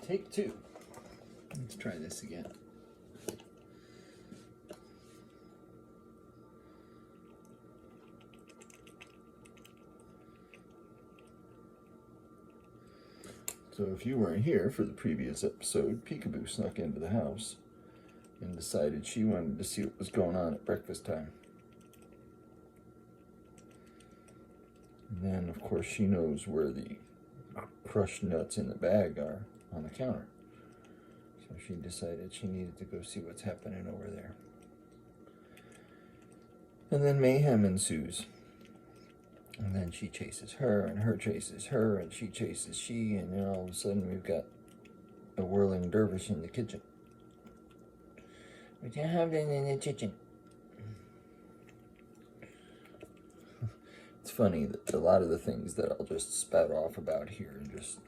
Take two. Let's try this again. So if you weren't here for the previous episode, Peekaboo snuck into the house and decided she wanted to see what was going on at breakfast time. And then, of course, she knows where the crushed nuts in the bag are on the counter. So she decided she needed to go see what's happening over there. And then mayhem ensues. And then she chases her, and her chases her, and she chases she, and then all of a sudden we've got a whirling dervish in the kitchen. What you have in the kitchen? It's funny that a lot of the things that I'll just spout off about here, just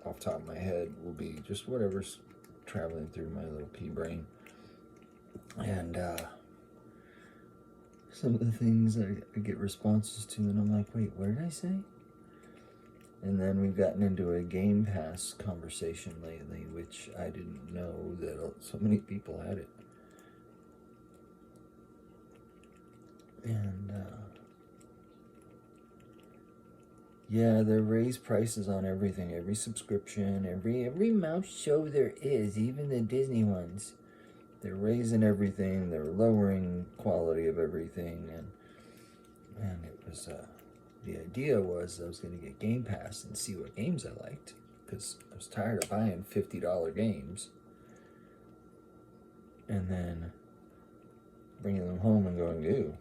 off the top of my head, will be just whatever's traveling through my little pea brain. And some of the things I get responses to, and I'm like, wait, what did I say? And then we've gotten into a Game Pass conversation lately, which I didn't know that so many people had it. And yeah, they raise prices on everything, every subscription, every mouse show there is, even the Disney ones. They're raising everything, they're lowering quality of everything, and it was, the idea was I was going to get Game Pass and see what games I liked, because I was tired of buying $50 games, and then bringing them home and going, ew.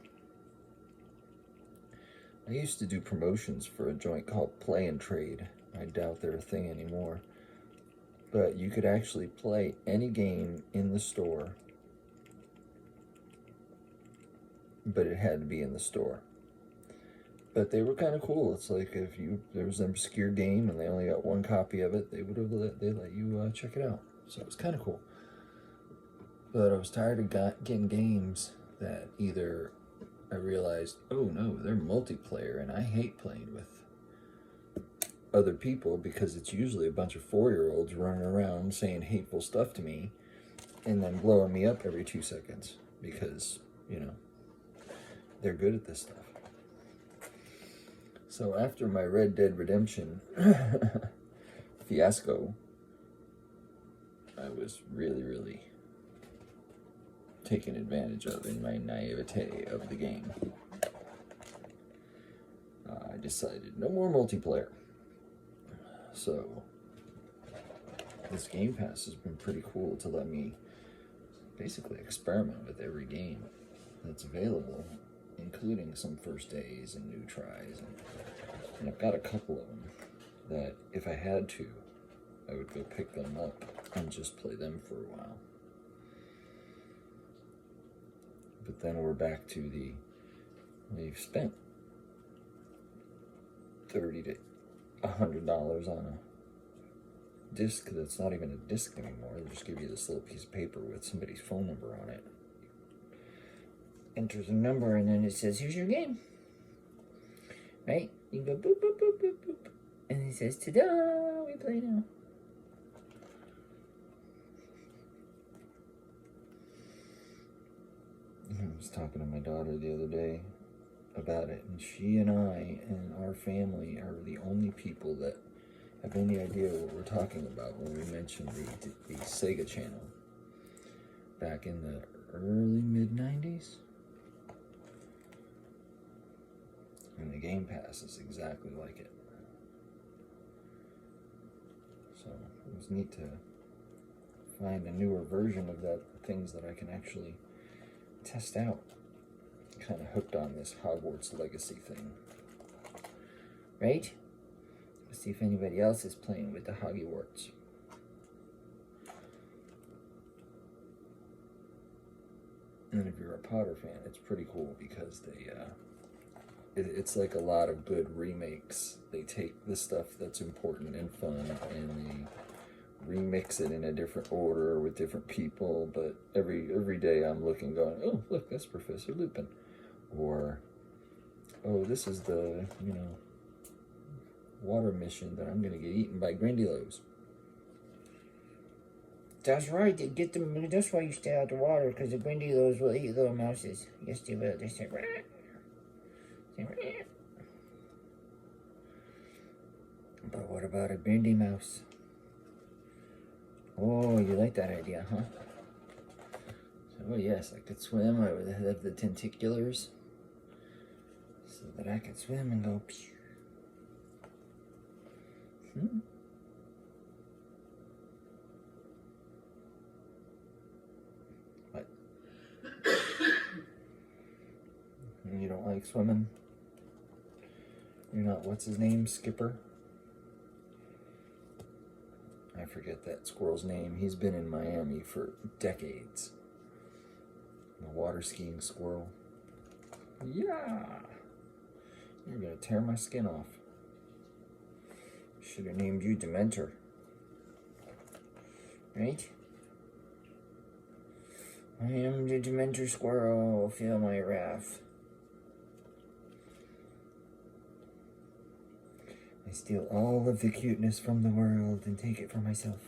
I used to do promotions for a joint called Play and Trade. I doubt they're a thing anymore. But you could actually play any game in the store, but it had to be in the store. But they were kind of cool. It's like if there was an obscure game and they only got one copy of it, they let you check it out. So it was kind of cool. But I was tired of getting games that either I realized, oh no, they're multiplayer, and I hate playing with other people because it's usually a bunch of 4-year-olds running around saying hateful stuff to me and then blowing me up every 2 seconds because, you know, they're good at this stuff. So after my Red Dead Redemption fiasco, I was really taken advantage of in my naivete of the game. I decided no more multiplayer. So this Game Pass has been pretty cool to let me basically experiment with every game that's available, including some first days and new tries. And I've got a couple of them that if I had to, I would go pick them up and just play them for a while. But then we're back to we've spent $30 to $100 on a disc that's not even a disc anymore. They'll just give you this little piece of paper with somebody's phone number on it. Enters a number and then it says, here's your game. Right? You go boop, boop, boop, boop, boop. And it says, ta-da, we play now. I was talking to my daughter the other day about it, and she and I and our family are the only people that have any idea what we're talking about when we mention the Sega Channel back in the early mid-90s. And the Game Pass is exactly like it. So it was neat to find a newer version of that, things that I can actually test out. Kind of hooked on this Hogwarts Legacy thing. Right? Let's see if anybody else is playing with the Hogwarts. And if you're a Potter fan, it's pretty cool because it's like a lot of good remakes. They take the stuff that's important and fun and they remix it in a different order with different people, but every day I'm looking going, oh look, that's Professor Lupin, or oh, this is the water mission that I'm gonna get eaten by Grindylows. That's right. They get them. That's why you stay out the water, because the grindylows will eat little mouses. Yes, they will. They say, "Rah." Say, "Rah." But what about a grindy mouse? Oh, you like that idea, huh? So, yes, I could swim. I would have the tentaculars so that I could swim and go. Pew. What? You don't like swimming? You're not, what's his name, Skipper? I forget that squirrel's name. He's been in Miami for decades. The water skiing squirrel. Yeah! You're gonna tear my skin off. Should have named you Dementor. Right? I am the Dementor squirrel. Feel my wrath. I steal all of the cuteness from the world and take it for myself.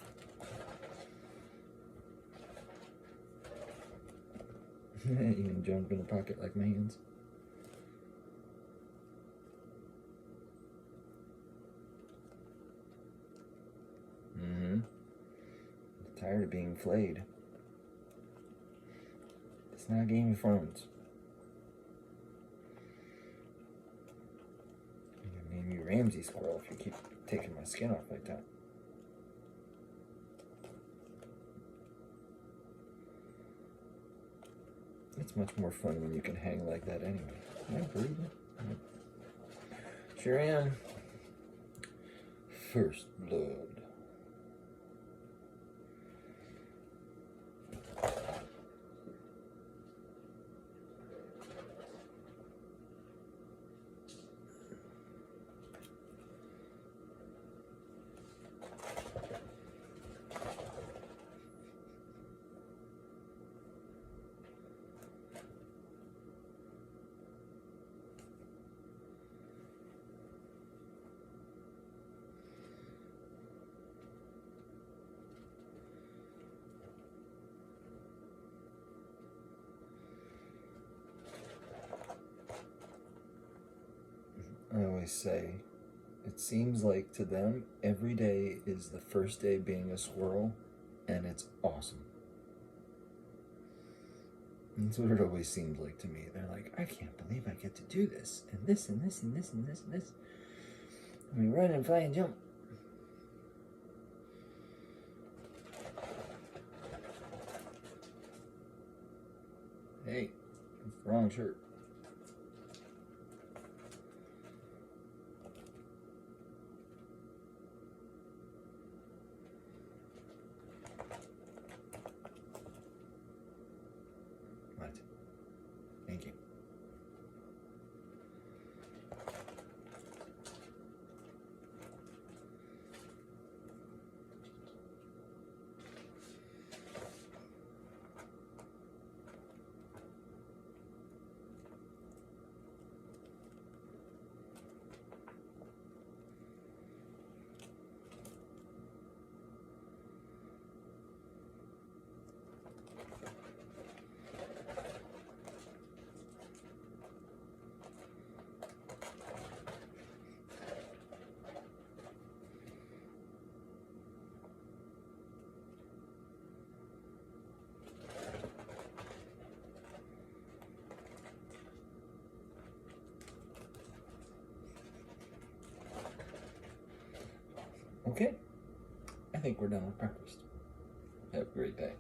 Even jump in a pocket like my hands. Tired of being flayed. It's not Game of Thrones. I'm gonna name you Ramsey Squirrel if you keep taking my skin off like that. It's much more fun when you can hang like that anyway. Am I breathing? Sure am. First blood. I always say, it seems like to them, every day is the first day being a squirrel, and it's awesome. That's what it always seems like to me. They're like, I can't believe I get to do this, and this, and this, and this, and this, and this. And we run and fly and jump. Hey, wrong shirt. What? Thank you. Okay, I think we're done with breakfast. Have a great day.